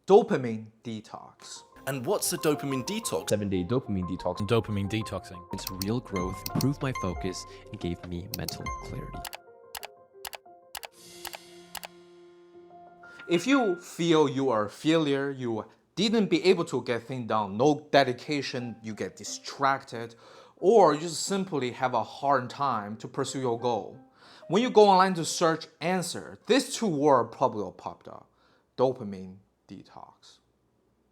Dopamine Detox. And what's a dopamine detox? 7-day dopamine detox. Dopamine detoxing. It's real growth, improved my focus, and gave me mental clarity. If you feel you are a failure, you didn't be able to get things done, no dedication, you get distracted, or you just simply have a hard time to pursue your goal, when you go online to search answer, these two words probably will pop up. Dopamine detox.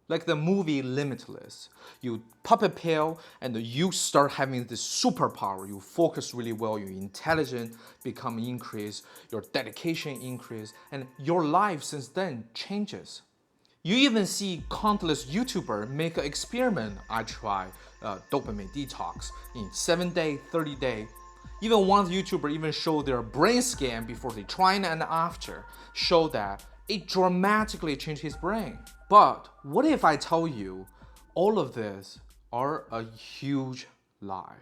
Like the movie Limitless, you pop a pill and you start having this superpower. You focus really well, your intelligence become increased, your dedication increase, and your life since then changes. You even see countless YouTubers make an experiment. I try dopamine detox in 7 day, 30 day. Even one YouTuber even showed their brain scan before they tried and after, show that it dramatically changed his brain. But what if I tell you all of this are a huge lie?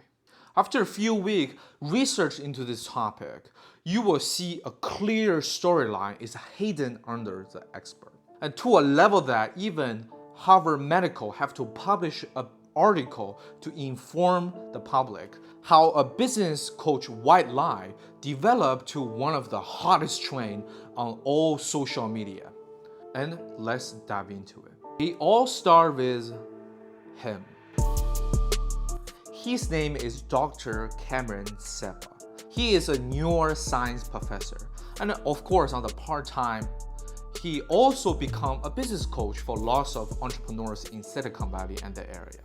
After a few weeks research into this topic, you will see a clear storyline is hidden under the expert. And to a level that even Harvard Medical have to publish an article to inform the public how a business coach white lie developed to one of the hottest trend on all social media. And let's dive into it. It all starts with him. His name is Dr. Cameron Seppa. He is a neuroscience professor. And of course, on the part-time, he also become a business coach for lots of entrepreneurs in Silicon Valley and the area.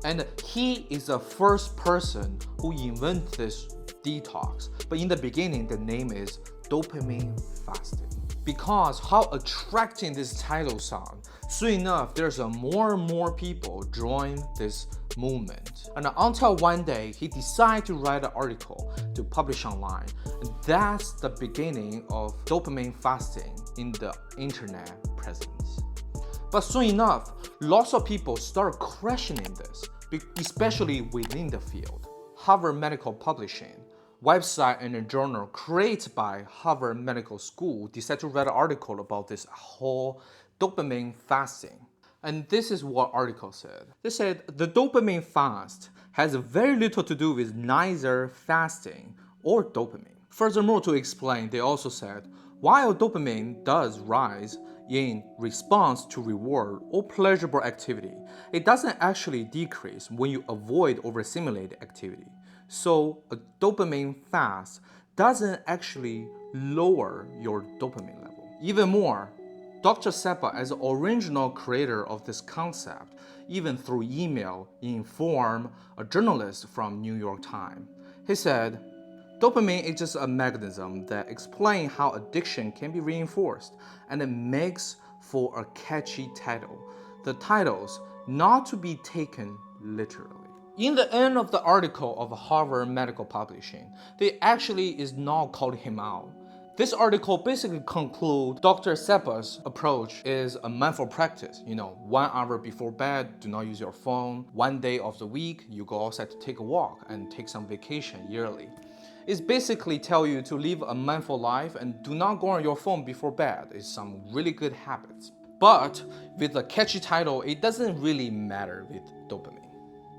And he is the first person who invented this detox. But in the beginning, the name is dopamine fasting. Because how attracting this title sound, soon enough, there's more and more people join this movement. And until one day, he decided to write an article to publish online. And that's the beginning of dopamine fasting in the internet presence. But soon enough, lots of people start questioning this, especially within the field. Harvard Medical Publishing website and a journal created by Harvard Medical School decided to write an article about this whole dopamine fasting. And this is what article said. They said the dopamine fast has very little to do with neither fasting or dopamine. Furthermore, to explain, they also said, while dopamine does rise in response to reward or pleasurable activity, it doesn't actually decrease when you avoid overstimulated activity. So a dopamine fast doesn't actually lower your dopamine level. Even more, Dr. Seppa, as the original creator of this concept, even through email, informed a journalist from New York Times. He said, dopamine is just a mechanism that explains how addiction can be reinforced, and it makes for a catchy title. The title's not to be taken literally. In the end of the article of Harvard Medical Publishing, they actually is not calling him out. This article basically concludes Dr. Seppa's approach is a mindful practice. 1 hour before bed, do not use your phone. 1 day of the week, you go outside to take a walk and take some vacation yearly. It's basically tell you to live a mindful life and do not go on your phone before bed. It's some really good habits. But with a catchy title, it doesn't really matter with dopamine.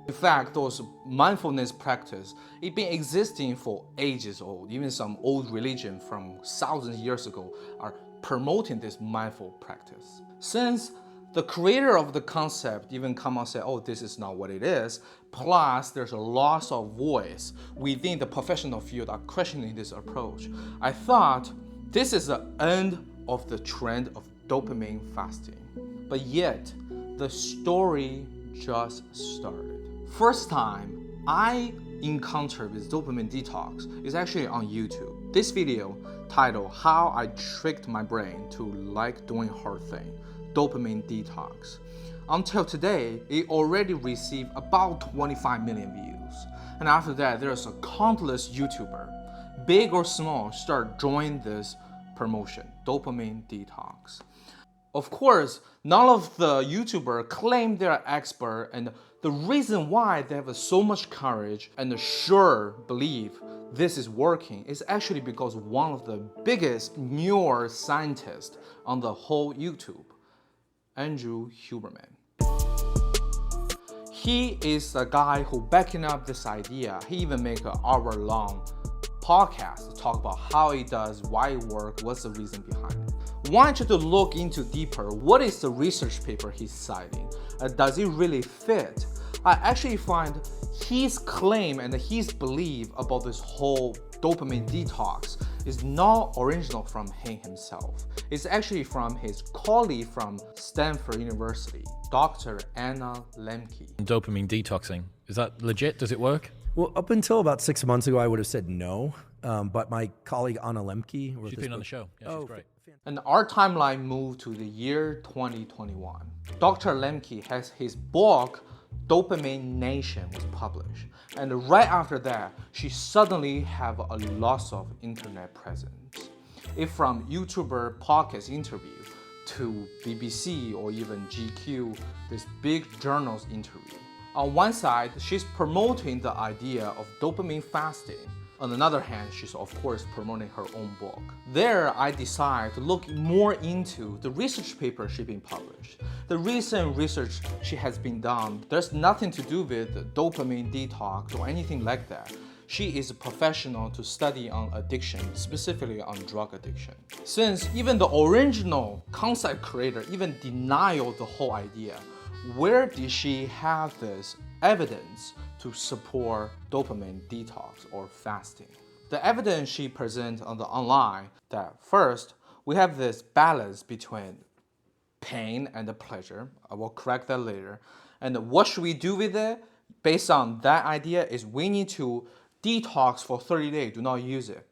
In fact, those mindfulness practice, it's been existing for ages old. Even some old religion from thousands of years ago are promoting this mindful practice. Since the creator of the concept even come out and say, oh, this is not what it is, plus there's a loss of voice within the professional field are questioning this approach, I thought this is the end of the trend of dopamine fasting. But yet, the story just started. First time I encountered with dopamine detox is actually on YouTube. This video titled How I Tricked My Brain to Like Doing Hard Thing, Dopamine Detox. Until today, it already received about 25 million views. And after that, there's a countless YouTuber, big or small, start joining this promotion, Dopamine Detox. Of course, none of the YouTubers claim they're expert, and the reason why they have so much courage and sure believe this is working is actually because one of the biggest neuroscientists on the whole YouTube, Andrew Huberman. He is the guy who backing up this idea. He even make an hour-long podcast to talk about how it does, why it works, what's the reason behind it. Want you to look into deeper, what is the research paper he's citing? Does it really fit? I actually find his claim and his belief about this whole dopamine detox is not original from him himself. It's actually from his colleague from Stanford University, Dr. Anna Lemke. Dopamine detoxing, is that legit? Does it work? Well, up until about 6 months ago, I would have said no. But my colleague Anna Lemke, She's been on the show. Yeah, she's great. And our timeline moved to the year 2021. Dr. Lemke has his book, Dopamine Nation, was published. And right after that, she suddenly have a loss of internet presence. If from YouTuber podcast interview to BBC or even GQ, this big journals interview. On one side, she's promoting the idea of dopamine fasting. On the other hand, she's of course promoting her own book. There, I decided to look more into the research paper she's been published. The recent research she has been done, there's nothing to do with dopamine detox or anything like that. She is a professional to study on addiction, specifically on drug addiction. Since even the original concept creator even denied the whole idea, where did she have this evidence to support dopamine detox or fasting? The evidence she presents on the online that first, we have this balance between pain and the pleasure. I will correct that later. And what should we do with it? Based on that idea is we need to detox for 30 days, do not use it.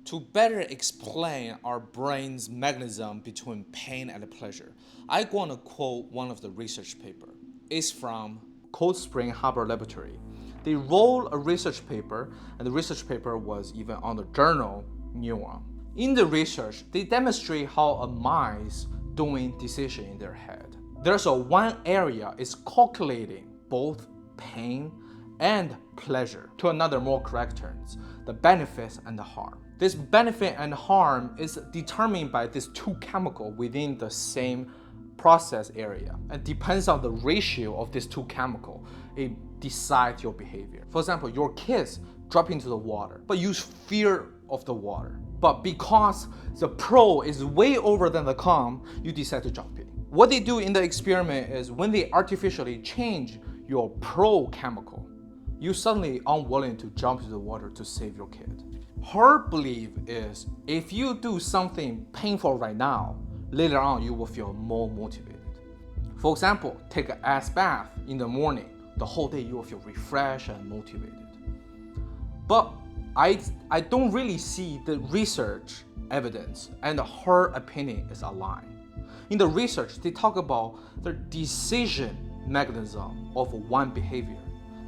To better explain our brain's mechanism between pain and pleasure, I want to quote one of the research paper. It's from Cold Spring Harbor Laboratory. They wrote a research paper, and the research paper was even on the journal Neuron. In the research, they demonstrate how a mice doing decision in their head. There's one area is calculating both pain and pleasure. To another more correct terms, the benefits and the harm. This benefit and harm is determined by these two chemicals within the same process area, and depends on the ratio of these two chemicals, it decides your behavior. For example, your kids drop into the water, but you fear of the water. But because the pro is way over than the con, you decide to jump in. What they do in the experiment is when they artificially change your pro chemical, you suddenly unwilling to jump into the water to save your kid. Her belief is if you do something painful right now, later on you will feel more motivated. For example, take an ice bath in the morning. The whole day you will feel refreshed and motivated. But I don't really see the research evidence and her opinion is aligned. In the research, they talk about the decision mechanism of one behavior,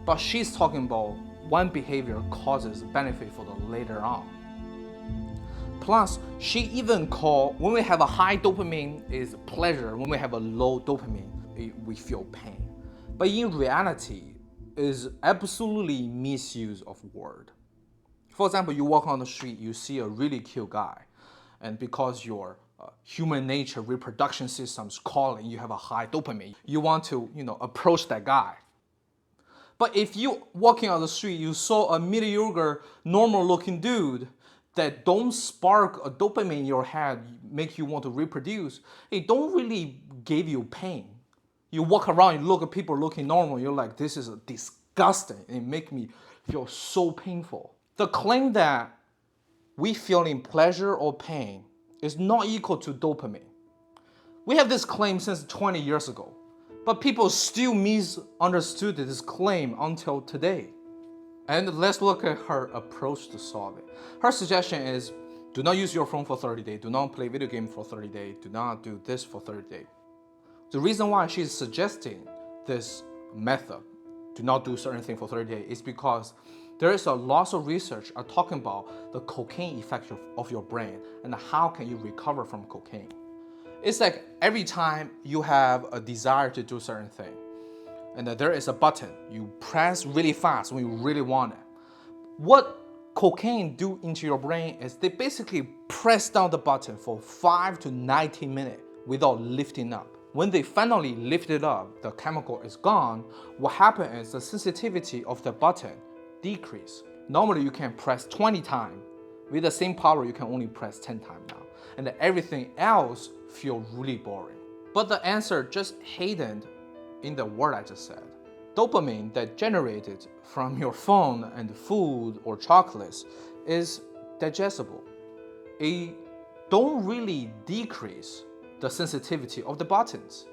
but she's talking about one behavior causes benefit for the later on. Plus, she even called when we have a high dopamine is pleasure, when we have a low dopamine, we feel pain. But in reality, is absolutely misuse of word. For example, you walk on the street, you see a really cute guy, and because your human nature reproduction system's calling, you have a high dopamine, you want to approach that guy. But if you walking on the street, you saw a mediocre, normal-looking dude that don't spark a dopamine in your head, make you want to reproduce, it don't really give you pain. You walk around, you look at people looking normal, you're like, this is disgusting. It make me feel so painful. The claim that we feeling pleasure or pain is not equal to dopamine. We have this claim since 20 years ago, but people still misunderstood this claim until today. And let's look at her approach to solve it. Her suggestion is, do not use your phone for 30 days, do not play video game for 30 days, do not do this for 30 days. The reason why she's suggesting this method, do not do certain thing for 30 days, is because there is a lot of research talking about the cocaine effect of your brain and how can you recover from cocaine. It's like every time you have a desire to do a certain thing, and there is a button, you press really fast when you really want it. What cocaine do into your brain is they basically press down the button for 5 to 90 minutes without lifting up. when they finally lift it up, the chemical is gone. What happens is the sensitivity of the button decrease. Normally you can press 20 times. With the same power, you can only press 10 times now. And everything else feels really boring. But the answer just hidden in the word I just said. Dopamine that generated from your phone and food or chocolates is digestible. It don't really decrease the sensitivity of the buttons.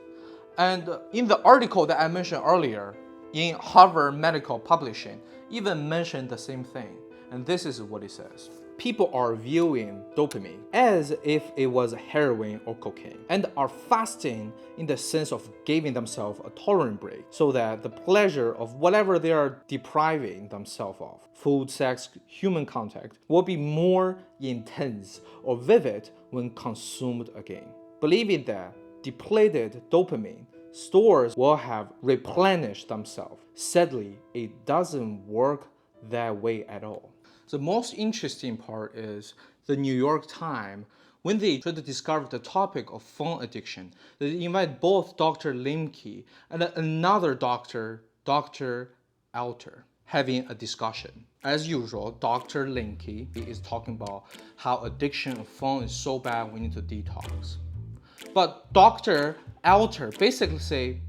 And in the article that I mentioned earlier, in Harvard Medical Publishing, even mentioned the same thing. And this is what it says. People are viewing dopamine as if it was heroin or cocaine and are fasting in the sense of giving themselves a tolerant break so that the pleasure of whatever they are depriving themselves of, food, sex, human contact, will be more intense or vivid when consumed again. Believing that depleted dopamine stores will have replenished themselves. Sadly, it doesn't work that way at all. The most interesting part is the New York Times, when they try to discover the topic of phone addiction, they invite both Dr. Limke and another doctor, Dr. Alter, having a discussion. As usual, Dr. Limke is talking about how addiction of phone is so bad we need to detox. But Dr. Alter basically say,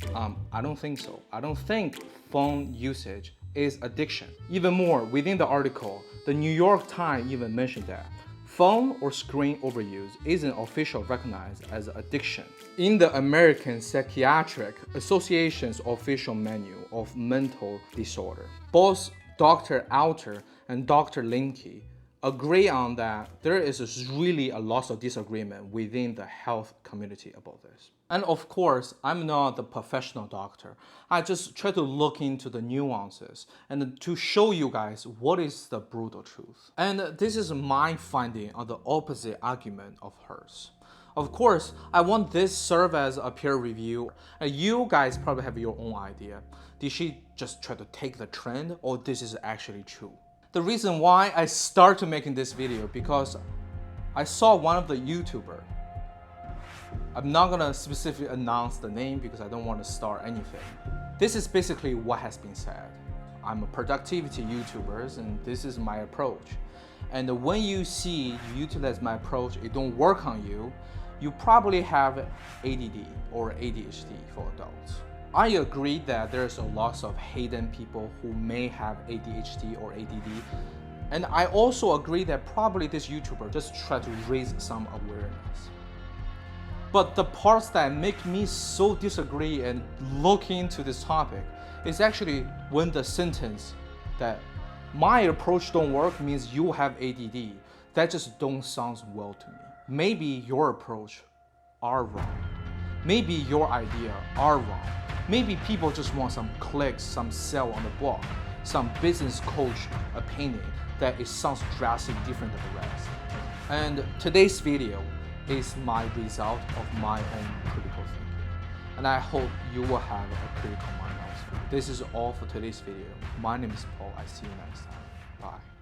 I don't think so. I don't think phone usage is addiction. Even more, within the article, the New York Times even mentioned that phone or screen overuse isn't officially recognized as addiction. In the American Psychiatric Association's official manual of mental disorder, both Dr. Alter and Dr. Limke agree on that there is really a lot of disagreement within the health community about this. And of course, I'm not the professional doctor. I just try to look into the nuances and to show you guys what is the brutal truth. And this is my finding on the opposite argument of hers. Of course, I want this serve as a peer review, and you guys probably have your own idea. Did she just try to take the trend, or this is actually true? The reason why I started making this video because I saw one of the YouTubers. I'm not gonna specifically announce the name because I don't want to start anything. This is basically what has been said. I'm a productivity YouTuber and this is my approach. And when you see you utilize my approach, it don't work on you, you probably have ADD or ADHD for adults. I agree that there's a lot of hidden people who may have ADHD or ADD. And I also agree that probably this YouTuber just tried to raise some awareness. But the parts that make me so disagree and look into this topic is actually when the sentence that my approach don't work means you have ADD. That just don't sound well to me. Maybe your approach are wrong. Maybe your idea are wrong. Maybe people just want some clicks, some sell on the blog, some business coach opinion that it sounds drastically different than the rest. And today's video is my result of my own critical thinking. And I hope you will have a critical mind also. This is all for today's video. My name is Paul. I see you next time. Bye.